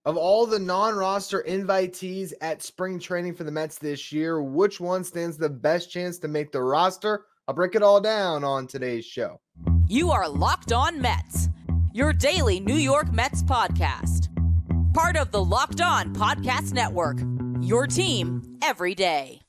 Of all the non-roster invitees at spring training for the Mets this year, which one stands the best chance to make the roster? I'll break it all down on today's show. You are Locked On Mets, your daily New York Mets podcast. Part of the Locked On Podcast Network, your team every day.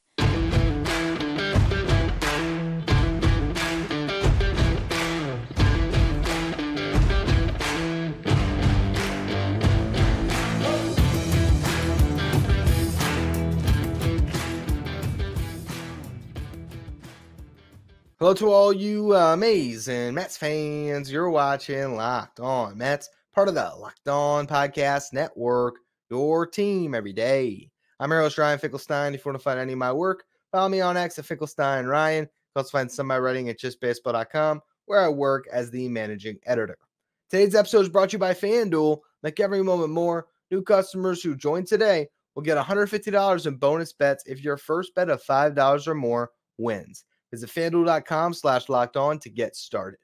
Hello to all you amazing Mets fans. You're watching Locked On Mets, part of the Locked On Podcast Network, your team every day. I'm your host, Ryan Finkelstein. If you want to find any of my work, follow me on X at Finkelstein Ryan. You can also find some of my writing at justbaseball.com, where I work as the managing editor. Today's episode is brought to you by FanDuel. Make every moment more. New customers who join today will get $150 in bonus bets if your first bet of $5 or more wins. Visit FanDuel.com/lockedon to get started.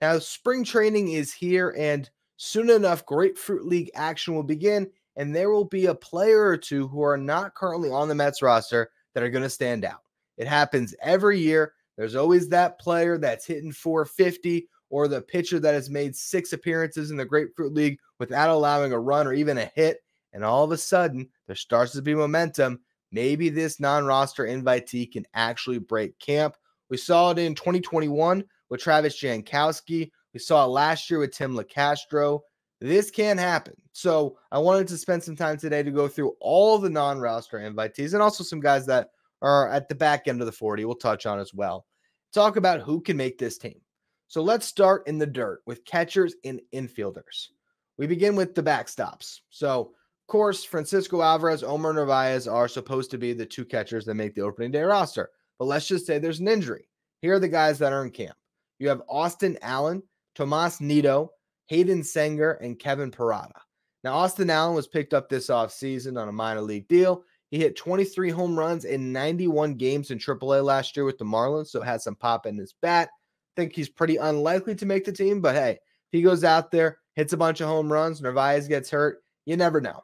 Now, spring training is here, and soon enough, Grapefruit League action will begin, and there will be a player or two who are not currently on the Mets roster that are going to stand out. It happens every year. There's always that player that's hitting 450 or the pitcher that has made 6 appearances in the Grapefruit League without allowing a run or even a hit, and all of a sudden, there starts to be momentum. Maybe this non-roster invitee can actually break camp. We saw it in 2021 with Travis Jankowski. We saw it last year with Tim LeCastro. This can happen. So I wanted to spend some time today to go through all the non-roster invitees and also some guys that are at the back end of the 40 we'll touch on as well. Talk about who can make this team. So let's start in the dirt with catchers and infielders. We begin with the backstops. So of course, Francisco Alvarez, Omar Narvaez are supposed to be the 2 catchers that make the opening day roster. But let's just say there's an injury. Here are the guys that are in camp. You have Austin Allen, Tomas Nido, Hayden Senger, and Kevin Parada. Now, Austin Allen was picked up this offseason on a minor league deal. He hit 23 home runs in 91 games in AAA last year with the Marlins, so had some pop in his bat. I think he's pretty unlikely to make the team, but hey, if he goes out there, hits a bunch of home runs, Narvaez gets hurt, you never know.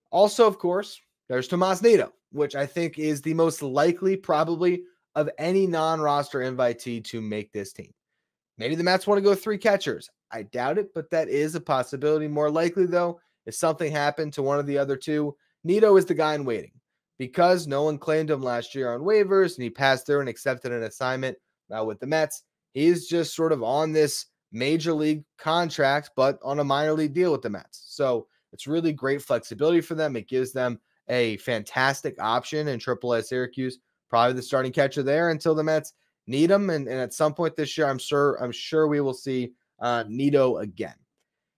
Also, of course, there's Tomas Nido, which I think is the most likely probably of any non-roster invitee to make this team. Maybe the Mets want to go 3 catchers. I doubt it, but that is a possibility. More likely, though, if something happened to one of the other 2, Nido is the guy in waiting. Because no one claimed him last year on waivers and he passed through and accepted an assignment with the Mets, he's just sort of on this major league contract, but on a minor league deal with the Mets. So it's really great flexibility for them. It gives them a fantastic option in AAA Syracuse, probably the starting catcher there until the Mets need him. And at some point this year, I'm sure we will see Nido again.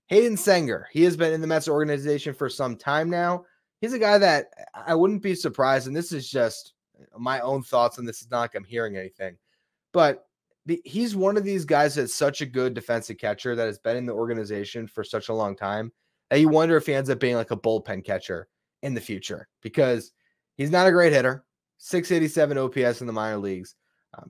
Hayden Senger, he has been in the Mets organization for some time now. He's a guy that I wouldn't be surprised, and this is just my own thoughts, and this is not like I'm hearing anything, but he's one of these guys that's such a good defensive catcher that has been in the organization for such a long time. You wonder if he ends up being like a bullpen catcher in the future because he's not a great hitter. 687 OPS in the minor leagues.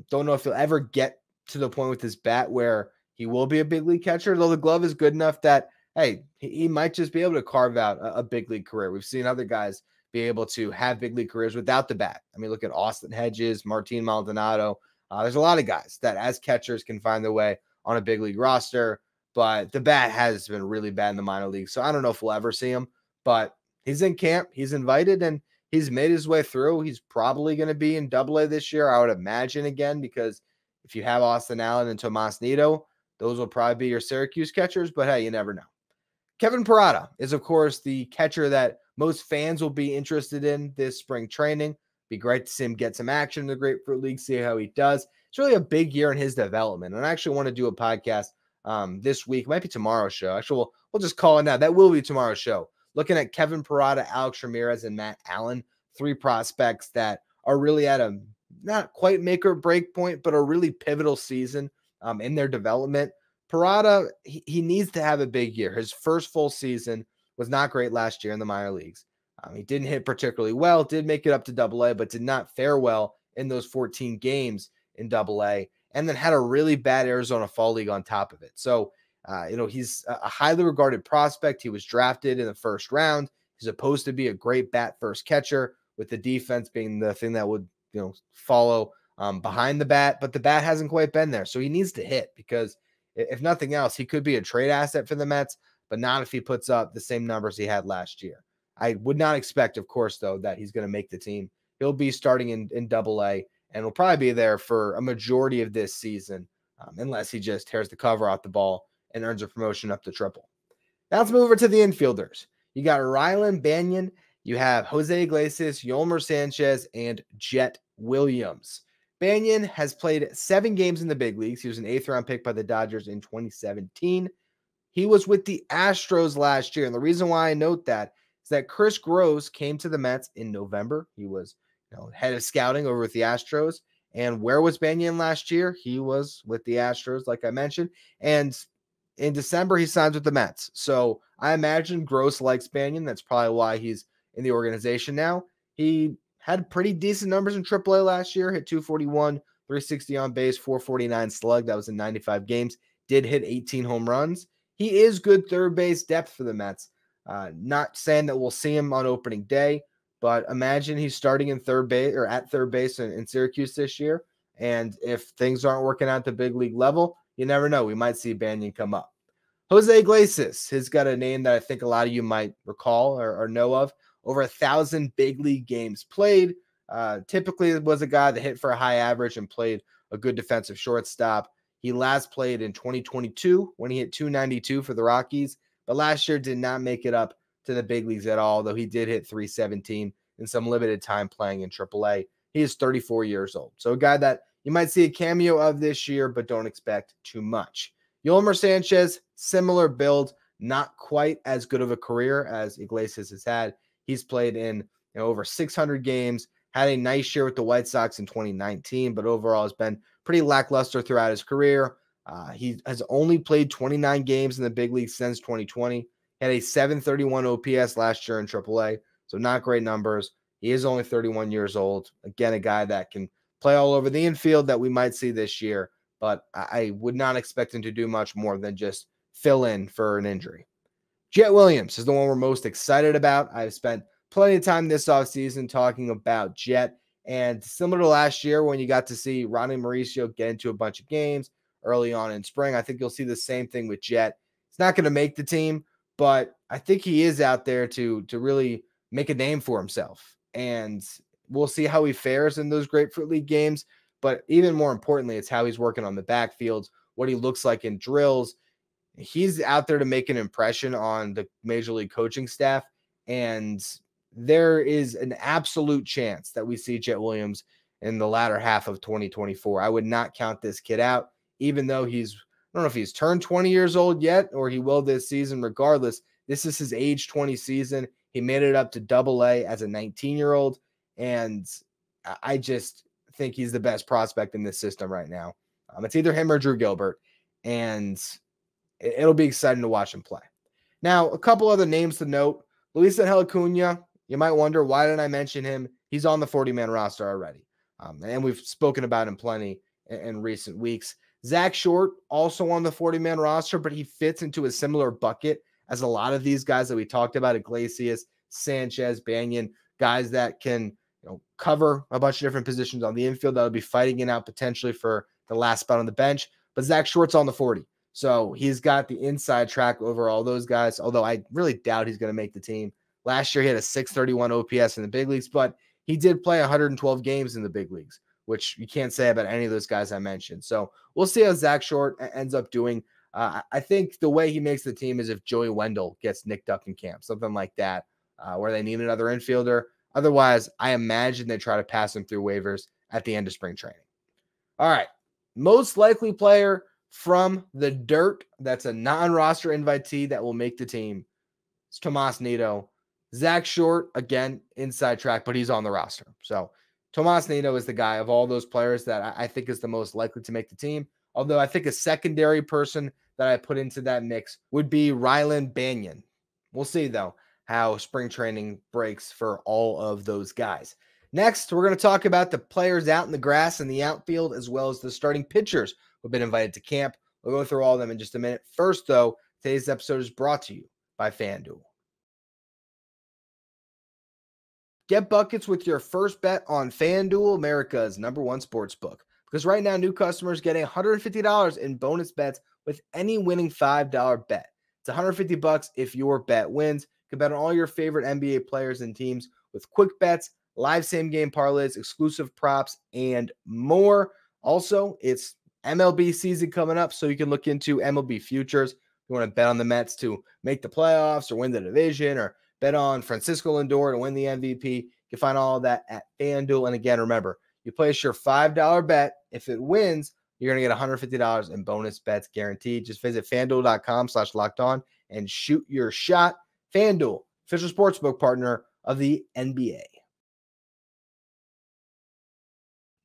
Don't know if he'll ever get to the point with his bat where he will be a big league catcher, though the glove is good enough that, hey, he might just be able to carve out a big league career. We've seen other guys be able to have big league careers without the bat. I mean, look at Austin Hedges, Martin Maldonado. There's a lot of guys that as catchers can find their way on a big league roster. But the bat has been really bad in the minor leagues. So I don't know if we'll ever see him. But he's in camp. He's invited, and he's made his way through. He's probably going to be in AA this year, I would imagine, again, because if you have Austin Allen and Tomas Nido, those will probably be your Syracuse catchers. But, hey, you never know. Kevin Parada is, of course, the catcher that most fans will be interested in this spring training. Be great to see him get some action in the Grapefruit League, see how he does. It's really a big year in his development. And I actually want to do a podcast this week. It might be tomorrow's show. Actually, we'll just call it now. That will be tomorrow's show. Looking at Kevin Parada, Alex Ramirez, and Matt Allen, 3 prospects that are really at a not quite make or break point, but a really pivotal season in their development. Parada, he needs to have a big year. His first full season was not great last year in the minor leagues. He didn't hit particularly well, did make it up to AA, but did not fare well in those 14 games in AA, and then had a really bad Arizona Fall League on top of it. So He's a highly regarded prospect. He was drafted in the first round. He's supposed to be a great bat first catcher, with the defense being the thing that would, follow behind the bat. But the bat hasn't quite been there. So he needs to hit, because if nothing else, he could be a trade asset for the Mets, but not if he puts up the same numbers he had last year. I would not expect, of course, though, that he's going to make the team. He'll be starting in Double-A, and will probably be there for a majority of this season, unless he just tears the cover off the ball and earns a promotion up to Triple. Now let's move over to the infielders. You got Rylan Banyan, you have Jose Iglesias, Yolmer Sanchez, and Jet Williams. Banyan has played 7 games in the big leagues. He was an 8th-round pick by the Dodgers in 2017. He was with the Astros last year, and the reason why I note that is that Chris Gross came to the Mets in November. He was head of scouting over with the Astros. And where was Banyan last year? He was with the Astros, like I mentioned. And in December, he signs with the Mets. So I imagine Gross likes Banyan. That's probably why he's in the organization now. He had pretty decent numbers in AAA last year, hit 241, 360 on base, 449 slug. That was in 95 games. Did hit 18 home runs. He is good third base depth for the Mets. Not saying that we'll see him on opening day, but imagine he's starting in third base or at third base in Syracuse this year. And if things aren't working out at the big league level, you never know. We might see Banyan come up. Jose Iglesias has got a name that I think a lot of you might recall or know of. Over 1,000 big league games played. Typically was a guy that hit for a high average and played a good defensive shortstop. He last played in 2022 when he hit 292 for the Rockies, but last year did not make it up to the big leagues at all, though he did hit 317 in some limited time playing in AAA. He is 34 years old. So a guy that you might see a cameo of this year, but don't expect too much. Yolmer Sanchez, similar build, not quite as good of a career as Iglesias has had. He's played in over 600 games, had a nice year with the White Sox in 2019, but overall has been pretty lackluster throughout his career. He has only played 29 games in the big league since 2020. Had a 731 OPS last year in AAA, so not great numbers. He is only 31 years old. Again, a guy that can play all over the infield that we might see this year, but I would not expect him to do much more than just fill in for an injury. Jet Williams is the one we're most excited about. I've spent plenty of time this offseason talking about Jet, and similar to last year when you got to see Ronnie Mauricio get into a bunch of games early on in spring, I think you'll see the same thing with Jet. He's not going to make the team, but I think he is out there to really make a name for himself, and we'll see how he fares in those Grapefruit League games. But even more importantly, it's how he's working on the backfields, what he looks like in drills. He's out there to make an impression on the Major League coaching staff, and there is an absolute chance that we see Jet Williams in the latter half of 2024. I would not count this kid out, even though I don't know if he's turned 20 years old yet, or he will this season. Regardless, this is his age 20 season. He made it up to Double-A as a 19-year-old, and I just think he's the best prospect in this system right now. It's either him or Drew Gilbert, and it'll be exciting to watch him play. Now, a couple other names to note. Luis Angel Acuna, you might wonder, why didn't I mention him? He's on the 40-man roster already, and we've spoken about him plenty in recent weeks. Zach Short, also on the 40-man roster, but he fits into a similar bucket as a lot of these guys that we talked about, Iglesias, Sanchez, Banyan, guys that can cover a bunch of different positions on the infield that will be fighting it out potentially for the last spot on the bench. But Zach Short's on the 40. So he's got the inside track over all those guys, although I really doubt he's going to make the team. Last year, he had a 631 OPS in the big leagues, but he did play 112 games in the big leagues, which you can't say about any of those guys I mentioned. So we'll see how Zach Short ends up doing. I think the way he makes the team is if Joey Wendell gets nicked up in camp, something like that, where they need another infielder. Otherwise, I imagine they try to pass him through waivers at the end of spring training. All right, most likely player from the dirt that's a non-roster invitee that will make the team. It's Tomas Nido. Zach Short, again, inside track, but he's on the roster. So Tomas Nido is the guy of all those players that I think is the most likely to make the team. Although I think a secondary person that I put into that mix would be Rylan Banyan. We'll see, though, how spring training breaks for all of those guys. Next, we're going to talk about the players out in the grass in the outfield, as well as the starting pitchers who have been invited to camp. We'll go through all of them in just a minute. First, though, today's episode is brought to you by FanDuel. Get buckets with your first bet on FanDuel, America's #1 sportsbook. Because right now, new customers get $150 in bonus bets with any winning $5 bet. It's $150 if your bet wins. You can bet on all your favorite NBA players and teams with quick bets, live same-game parlays, exclusive props, and more. Also, it's MLB season coming up, so you can look into MLB futures. If you want to bet on the Mets to make the playoffs or win the division, or bet on Francisco Lindor to win the MVP. You can find all of that at FanDuel. And again, remember, you place your $5 bet. If it wins, you're going to get $150 in bonus bets guaranteed. Just visit FanDuel.com/lockedon and shoot your shot. FanDuel, official sportsbook partner of the NBA.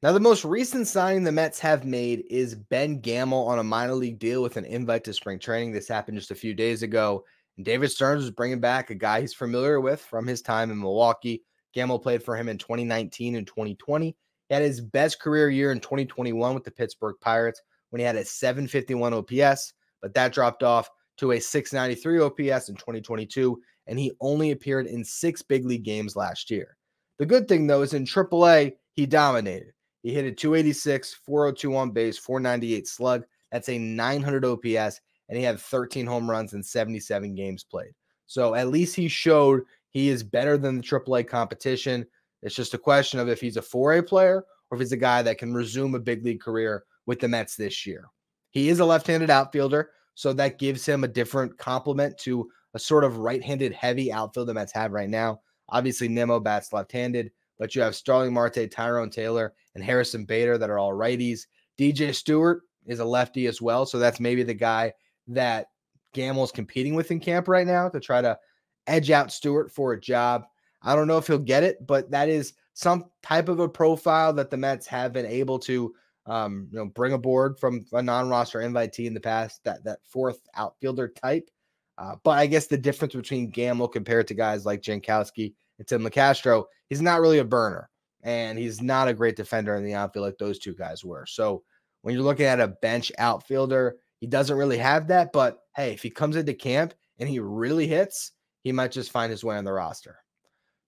Now, the most recent signing the Mets have made is Ben Gamel on a minor league deal with an invite to spring training. This happened just a few days ago. And David Stearns was bringing back a guy he's familiar with from his time in Milwaukee. Gamel played for him in 2019 and 2020. He had his best career year in 2021 with the Pittsburgh Pirates when he had a 751 OPS, but that dropped off to a 693 OPS in 2022, and he only appeared in 6 big league games last year. The good thing, though, is in AAA, he dominated. He hit a 286, 402 on base, 498 slug. That's a 900 OPS, and he had 13 home runs in 77 games played. So at least he showed he is better than the AAA competition. It's just a question of if he's a 4A player or if he's a guy that can resume a big league career with the Mets this year. He is a left-handed outfielder, so that gives him a different complement to a sort of right-handed heavy outfield the Mets have right now. Obviously, Nimmo bats left-handed, but you have Starling Marte, Tyrone Taylor, and Harrison Bader that are all righties. DJ Stewart is a lefty as well, so that's maybe the guy that Gamel's competing with in camp right now to try to edge out Stewart for a job. I don't know if he'll get it, but that is some type of a profile that the Mets have been able to bring aboard from a non-roster invitee in the past, that fourth outfielder type. But I guess the difference between Gamel compared to guys like Jankowski and Tim LeCastro, he's not really a burner, and he's not a great defender in the outfield like those two guys were. So when you're looking at a bench outfielder, he doesn't really have that. But hey, if he comes into camp and he really hits, he might just find his way on the roster.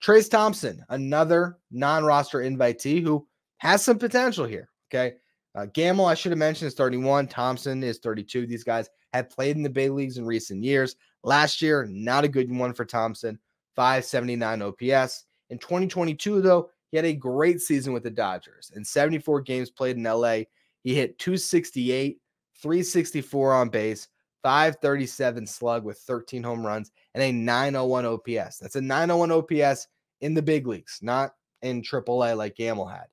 Trayce Thompson, another non-roster invitee who has some potential here. Okay. Gamel, I should have mentioned, is 31. Thompson is 32. These guys have played in the big leagues in recent years. Last year, not a good one for Thompson, 579 OPS. In 2022, though, he had a great season with the Dodgers. In 74 games played in LA, he hit 268, 364 on base, 537 slug with 13 home runs, and a 901 OPS. That's a 901 OPS in the big leagues, not in AAA like Gamel had.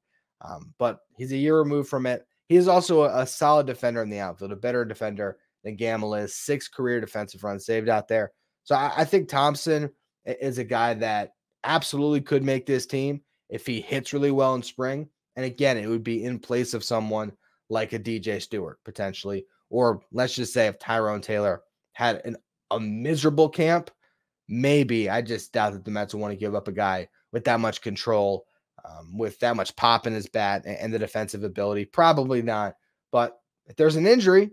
But he's a year removed from it. He is also a solid defender in the outfield, a better defender than Gamel is. 6 career defensive runs saved out there. So I think Thompson is a guy that absolutely could make this team if he hits really well in spring. And again, it would be in place of someone like a DJ Stewart potentially, or let's just say if Tyrone Taylor had a miserable camp, maybe. I just doubt that the Mets will want to give up a guy with that much control, with that much pop in his bat and the defensive ability. Probably not. But if there's an injury,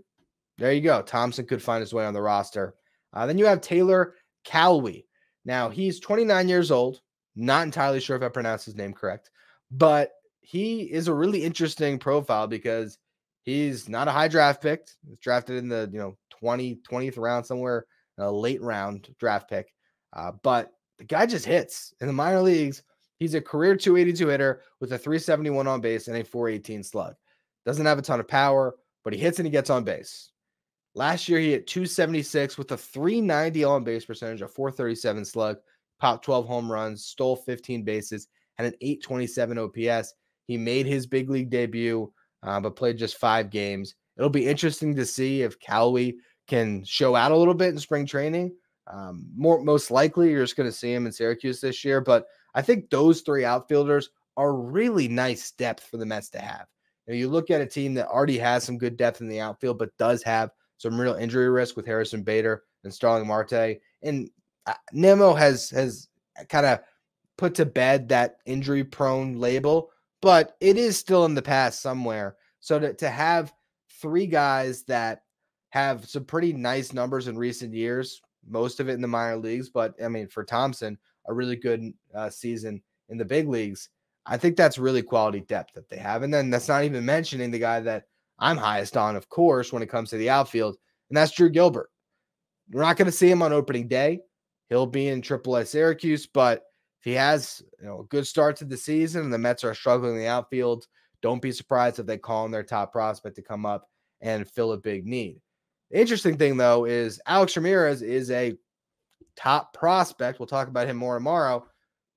there you go. Thompson could find his way on the roster. Then you have Taylor Calwee. Now, he's 29 years old. Not entirely sure if I pronounced his name correct, but he is a really interesting profile because he's not a high draft pick. He's drafted in the 20th round, somewhere a late round draft pick. But the guy just hits in the minor leagues. He's a career 282 hitter with a 371 on base and a 418 slug. Doesn't have a ton of power, but he hits and he gets on base. Last year, he hit 276 with a 390 on base percentage, a 437 slug, popped 12 home runs, stole 15 bases, and an 827 OPS. He made his big league debut, but played just 5 games. It'll be interesting to see if Calwee can show out a little bit in spring training. Most likely, you're just going to see him in Syracuse this year. But I think those 3 outfielders are really nice depth for the Mets to have. You look at a team that already has some good depth in the outfield, but does have some real injury risk with Harrison Bader and Starling Marte. And Nimmo has kind of put to bed that injury-prone label, but it is still in the past somewhere. So to have 3 guys that have some pretty nice numbers in recent years, most of it in the minor leagues. But I mean, for Thompson, a really good season in the big leagues. I think that's really quality depth that they have. And then that's not even mentioning the guy that I'm highest on, of course, when it comes to the outfield, and that's Drew Gilbert. We're not going to see him on opening day. He'll be in AAA Syracuse, but if he has a good start to the season and the Mets are struggling in the outfield, don't be surprised if they call on their top prospect to come up and fill a big need. The interesting thing, though, is Alex Ramirez is a top prospect. We'll talk about him more tomorrow,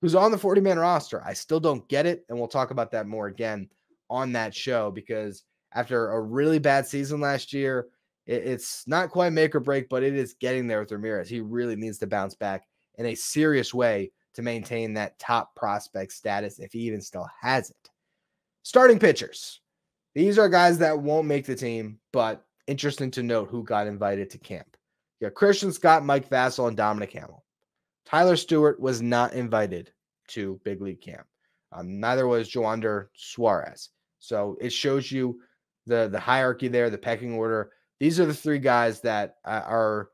who's on the 40-man roster. I still don't get it, and we'll talk about that more again on that show, because after a really bad season last year, it's not quite make or break, but it is getting there with Ramirez. He really needs to bounce back in a serious way to maintain that top prospect status, if he even still has it. Starting pitchers. These are guys that won't make the team, but interesting to note who got invited to camp. You got Christian Scott, Mike Vasil, and Dominic Hamill. Tyler Stewart was not invited to big league camp. Neither was Joander Suarez. So it shows you the hierarchy there, the pecking order. These are the three guys that are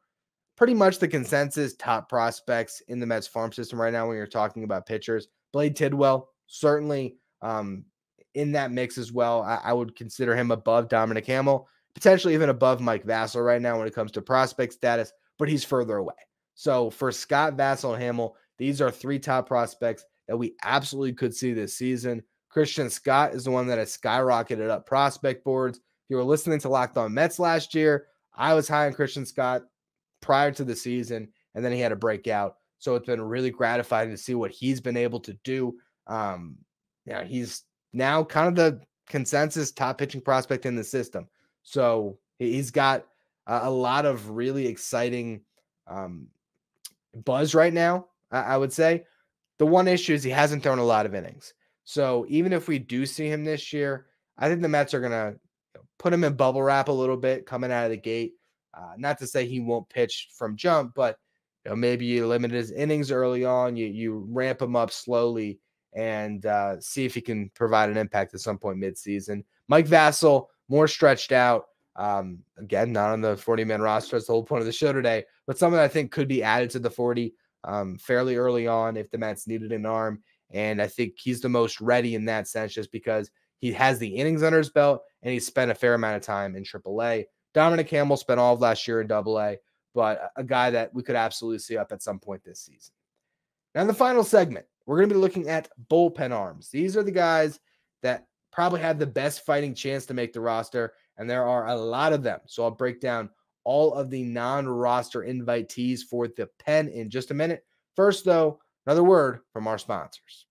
pretty much the consensus top prospects in the Mets farm system right now when you're talking about pitchers. Blade Tidwell, certainly in that mix as well. I would consider him above Dominic Hamill, potentially even above Mike Vasil right now when it comes to prospect status, but he's further away. So for Scott, Vasil, and Hamill, these are three top prospects that we absolutely could see this season. Christian Scott is the one that has skyrocketed up prospect boards. If you were listening to Locked On Mets last year, I was high on Christian Scott prior to the season, and then he had a breakout. So it's been really gratifying to see what he's been able to do. He's now kind of the consensus top pitching prospect in the system. So he's got a lot of really exciting buzz right now, I would say. The one issue is he hasn't thrown a lot of innings. So even if we do see him this year, I think the Mets are going to put him in bubble wrap a little bit coming out of the gate. Not to say he won't pitch from jump, but maybe you limit his innings early on. You ramp him up slowly and see if he can provide an impact at some point midseason. Mike Vasil, more stretched out. Again, not on the 40-man roster. That's the whole point of the show today, but someone I think could be added to the 40 fairly early on if the Mets needed an arm. And I think he's the most ready in that sense just because he has the innings under his belt and he's spent a fair amount of time in AAA. Dominic Hamill spent all of last year in AA, but a guy that we could absolutely see up at some point this season. Now in the final segment, we're going to be looking at bullpen arms. These are the guys that probably have the best fighting chance to make the roster, and there are a lot of them. So I'll break down all of the non-roster invitees for the pen in just a minute. First, though, another word from our sponsors.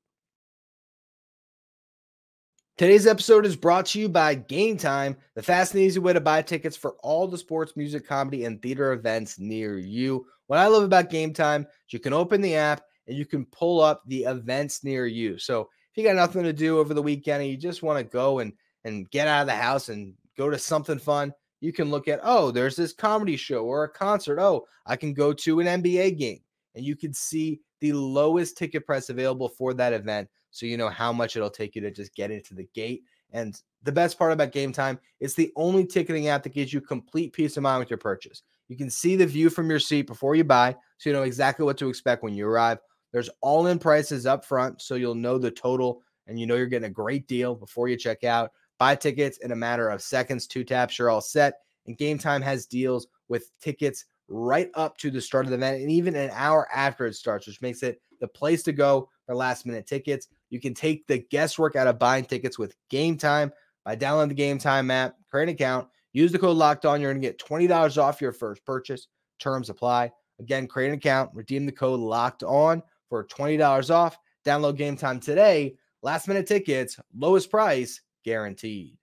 Today's episode is brought to you by Gametime, the fast and easy way to buy tickets for all the sports, music, comedy, and theater events near you. What I love about Gametime is you can open the app and you can pull up the events near you. So if you got nothing to do over the weekend and you just want to go and get out of the house and go to something fun, you can look at, there's this comedy show or a concert. I can go to an NBA game, and you can see the lowest ticket price available for that event, so you know how much it'll take you to just get into the gate. And the best part about Gametime, it's the only ticketing app that gives you complete peace of mind with your purchase. You can see the view from your seat before you buy, so you know exactly what to expect when you arrive. There's all-in prices up front, so you'll know the total, and you know you're getting a great deal before you check out. Buy tickets in a matter of seconds, 2 taps, you're all set. And Gametime has deals with tickets right up to the start of the event and even an hour after it starts, which makes it the place to go for last-minute tickets. You can take the guesswork out of buying tickets with Gametime by downloading the Gametime app, create an account, use the code LOCKEDON. You're going to get $20 off your first purchase. Terms apply. Again, create an account, redeem the code LOCKEDON for $20 off. Download Gametime today. Last-minute tickets, lowest price, guaranteed.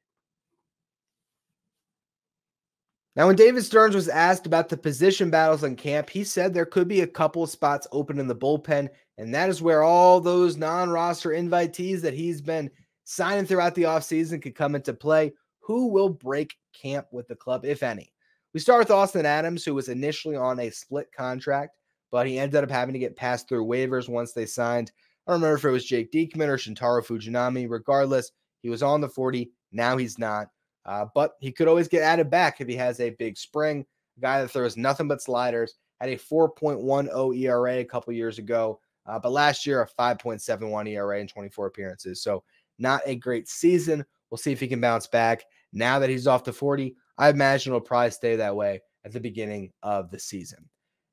Now, when David Stearns was asked about the position battles in camp, he said there could be a couple of spots open in the bullpen, and that is where all those non-roster invitees that he's been signing throughout the offseason could come into play. Who will break camp with the club, if any? We start with Austin Adams, who was initially on a split contract, but he ended up having to get passed through waivers once they signed. I don't remember if it was Jake Diekman or Shintaro Fujinami. Regardless, he was on the 40. Now he's not. But he could always get added back if he has a big spring. A guy that throws nothing but sliders, had a 4.10 ERA a couple years ago, but last year a 5.71 ERA in 24 appearances. So not a great season. We'll see if he can bounce back. Now that he's off the 40, I imagine it'll probably stay that way at the beginning of the season.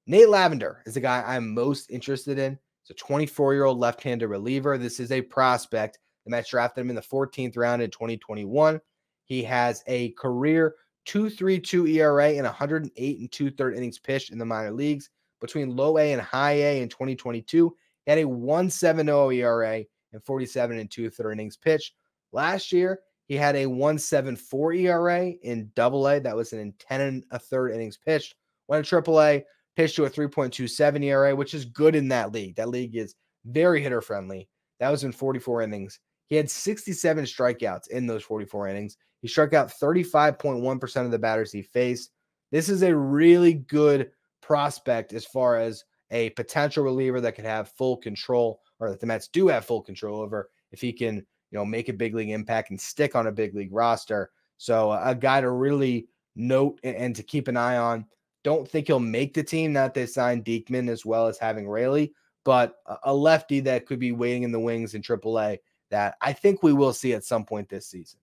Nate Lavender is the guy I'm most interested in. He's a 24-year-old left-handed reliever. This is a prospect. The Mets drafted him in the 14th round in 2021. He has a career 2.32 ERA and 108 and 2/3 innings pitched in the minor leagues. Between low A and high A in 2022, he had a 1.70 ERA and 47 and 2/3 innings pitched. Last year, he had a 1.74 ERA in Double A. That was in 10 1/3 innings pitched. Went in Triple A, pitched to a 3.27 ERA, which is good in that league. That league is very hitter friendly. That was in 44 innings. He had 67 strikeouts in those 44 innings. He struck out 35.1% of the batters he faced. This is a really good prospect as far as a potential reliever that could have full control, or that the Mets do have full control over, if he can, make a big league impact and stick on a big league roster. So a guy to really note and to keep an eye on. Don't think he'll make the team. Not that they signed Diekman as well as having Raley, but a lefty that could be waiting in the wings in AAA that I think we will see at some point this season.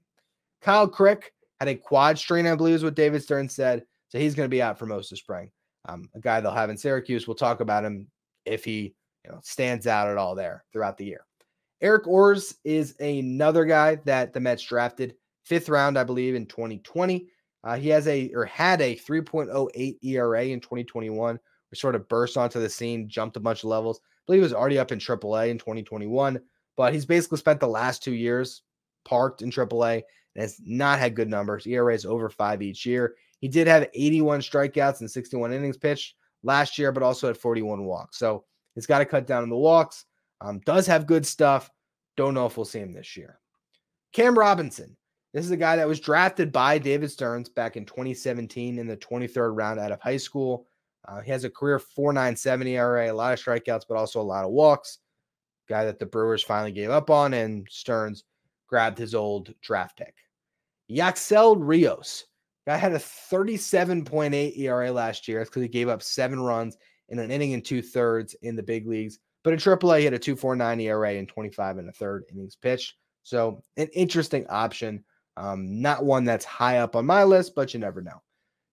Kyle Crick had a quad strain, I believe is what David Stern said. So he's going to be out for most of spring. A guy they'll have in Syracuse. We'll talk about him if he stands out at all there throughout the year. Eric Orz is another guy that the Mets drafted 5th round, I believe, in 2020. He had a 3.08 ERA in 2021, which sort of burst onto the scene, jumped a bunch of levels. I believe he was already up in AAA in 2021, but he's basically spent the last 2 years parked in AAA and has not had good numbers. ERA is over 5 each year. He did have 81 strikeouts and 61 innings pitched last year, but also had 41 walks. So he's got to cut down on the walks. Does have good stuff. Don't know if we'll see him this year. Cam Robinson. This is a guy that was drafted by David Stearns back in 2017 in the 23rd round out of high school. He has a career 4.97 ERA, a lot of strikeouts, but also a lot of walks. Guy that the Brewers finally gave up on, and Stearns grabbed his old draft pick. Yaxel Rios. Guy had a 37.8 ERA last year. That's because he gave up 7 runs in an inning and 2/3 in the big leagues. But in AAA, he had a 2.49 ERA and 25 1/3 innings pitched. So an interesting option. Not one that's high up on my list, but you never know.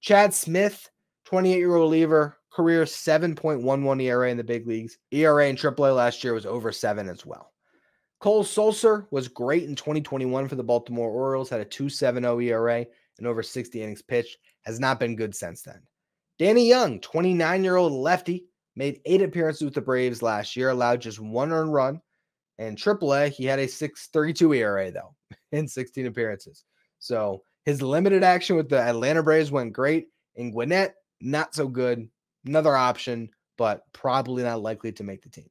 Chad Smith, 28-year-old reliever, career 7.11 ERA in the big leagues. ERA in AAA last year was over 7 as well. Cole Sulser was great in 2021 for the Baltimore Orioles, had a 2.70 ERA and over 60 innings pitched. Has not been good since then. Danny Young, 29-year-old lefty, made 8 appearances with the Braves last year, allowed just 1 earned run. And AAA, he had a 6.32 ERA, though, in 16 appearances. So his limited action with the Atlanta Braves went great. In Gwinnett, not so good. Another option, but probably not likely to make the team.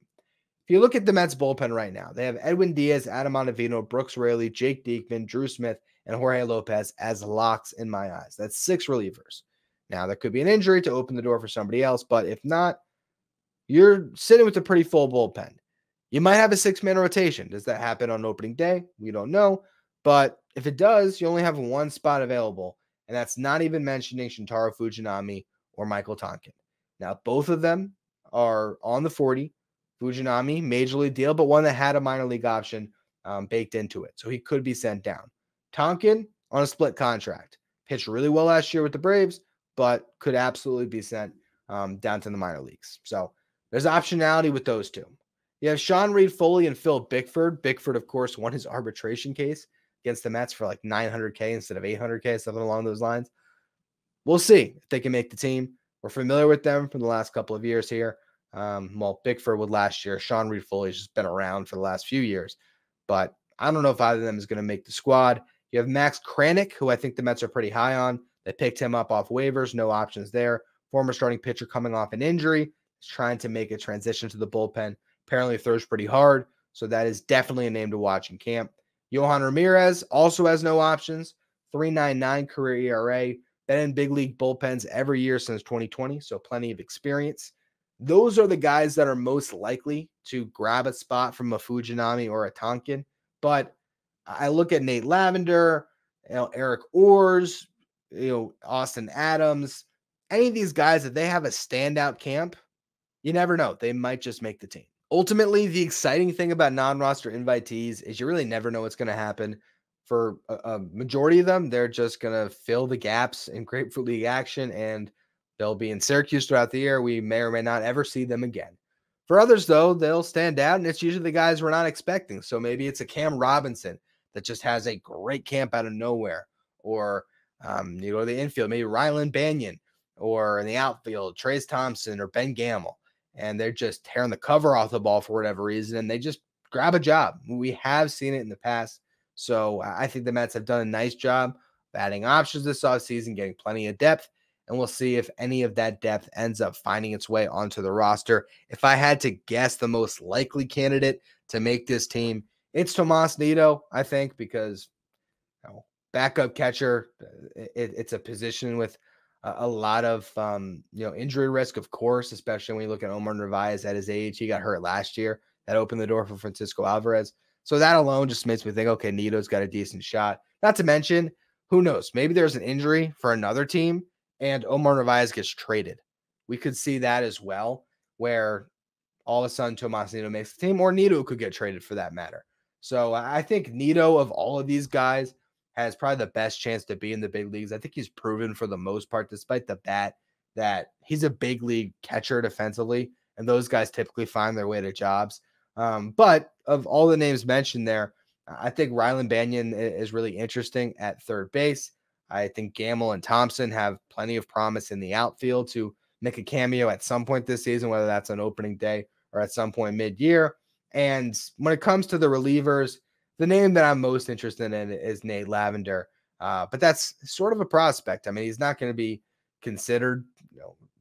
If you look at the Mets bullpen right now, they have Edwin Diaz, Adam Ottavino, Brooks Raley, Jake Diekman, Drew Smith, and Jorge Lopez as locks in my eyes. That's 6 relievers. Now, there could be an injury to open the door for somebody else, but if not, you're sitting with a pretty full bullpen. You might have a 6-man rotation. Does that happen on opening day? We don't know. But if it does, you only have 1 spot available, and that's not even mentioning Shintaro Fujinami or Michael Tonkin. Now, both of them are on the 40. Fujinami, major league deal, but one that had a minor league option baked into it. So he could be sent down. Tonkin on a split contract. Pitched really well last year with the Braves, but could absolutely be sent down to the minor leagues. So there's optionality with those two. You have Sean Reed Foley and Phil Bickford. Bickford, of course, won his arbitration case against the Mets for like $900K instead of $800K, something along those lines. We'll see if they can make the team. We're familiar with them from the last couple of years here. Bickford would last year. Sean Reed Foley's just been around for the last few years. But I don't know if either of them is going to make the squad. You have Max Kranick, who I think the Mets are pretty high on. They picked him up off waivers. No options there. Former starting pitcher coming off an injury. He's trying to make a transition to the bullpen. Apparently throws pretty hard. So that is definitely a name to watch in camp. Johan Ramirez also has no options. 3.99 career ERA. Been in big league bullpens every year since 2020. So plenty of experience. Those are the guys that are most likely to grab a spot from a Fujinami or a Tonkin. But I look at Nate Lavender Eric Orrs, Austin Adams, any of these guys, that they have a standout camp, you never know. They might just make the team. Ultimately, the exciting thing about non-roster invitees is you really never know what's going to happen. For a majority of them, they're just going to fill the gaps in Grapefruit League action, and they'll be in Syracuse throughout the year. We may or may not ever see them again. For others, though, they'll stand out, and it's usually the guys we're not expecting. So maybe it's a Cam Robinson that just has a great camp out of nowhere, or you go to the infield, maybe Ryan Finkelstein, or in the outfield, Trayce Thompson or Ben Gamble, and they're just tearing the cover off the ball for whatever reason, and they just grab a job. We have seen it in the past. So I think the Mets have done a nice job of adding options this offseason, getting plenty of depth, and we'll see if any of that depth ends up finding its way onto the roster. If I had to guess the most likely candidate to make this team, it's Tomas Nido, I think, because backup catcher, it's a position with a lot of injury risk, of course, especially when you look at Omar Narvaez at his age. He got hurt last year. That opened the door for Francisco Alvarez. So that alone just makes me think, okay, Nido's got a decent shot. Not to mention, who knows? Maybe there's an injury for another team and Omar Narvaez gets traded. We could see that as well, where all of a sudden Tomas Nido makes the team, or Nido could get traded for that matter. So I think Nido, of all of these guys, has probably the best chance to be in the big leagues. I think he's proven for the most part, despite the bat, that he's a big league catcher defensively, and those guys typically find their way to jobs. But of all the names mentioned there, I think Rylan Banyan is really interesting at third base. I think Gamble and Thompson have plenty of promise in the outfield to make a cameo at some point this season, whether that's on opening day or at some point mid-year. And when it comes to the relievers, the name that I'm most interested in is Nate Lavender. But that's sort of a prospect. I mean, he's not going to be considered,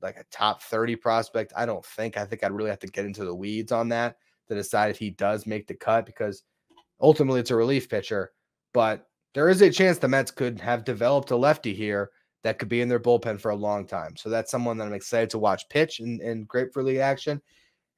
like a top 30 prospect. I don't think. I think I'd really have to get into the weeds on that to decide if he does make the cut, because ultimately it's a relief pitcher. But there is a chance the Mets could have developed a lefty here that could be in their bullpen for a long time. So that's someone that I'm excited to watch pitch in Grapefruit League action.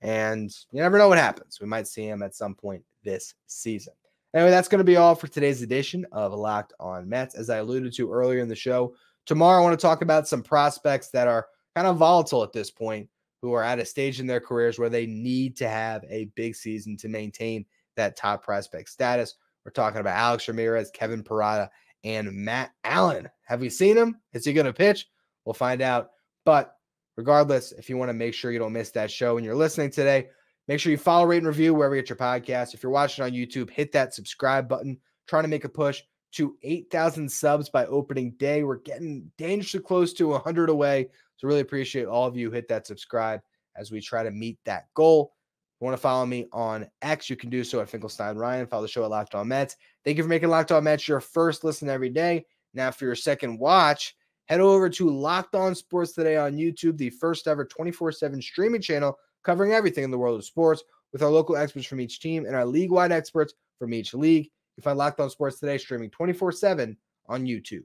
And you never know what happens. We might see him at some point this season. Anyway, that's going to be all for today's edition of Locked On Mets. As I alluded to earlier in the show, tomorrow I want to talk about some prospects that are kind of volatile at this point, who are at a stage in their careers where they need to have a big season to maintain that top prospect status. We're talking about Alex Ramirez, Kevin Parada, and Matt Allen. Have we seen him? Is he going to pitch? We'll find out. But regardless, if you want to make sure you don't miss that show when you're listening today, make sure you follow, rate, and review wherever you get your podcast. If you're watching on YouTube, hit that subscribe button. Trying to make a push to 8,000 subs by opening day. We're getting dangerously close to 100 away. So really appreciate all of you. Hit that subscribe as we try to meet that goal. If you want to follow me on X, you can do so at Finkelstein Ryan. Follow the show at Locked On Mets. Thank you for making Locked On Mets your first listen every day. Now for your second watch, head over to Locked On Sports Today on YouTube, the first ever 24/7 streaming channel covering everything in the world of sports, with our local experts from each team and our league-wide experts from each league. You find Locked On Sports Today streaming 24/7 on YouTube.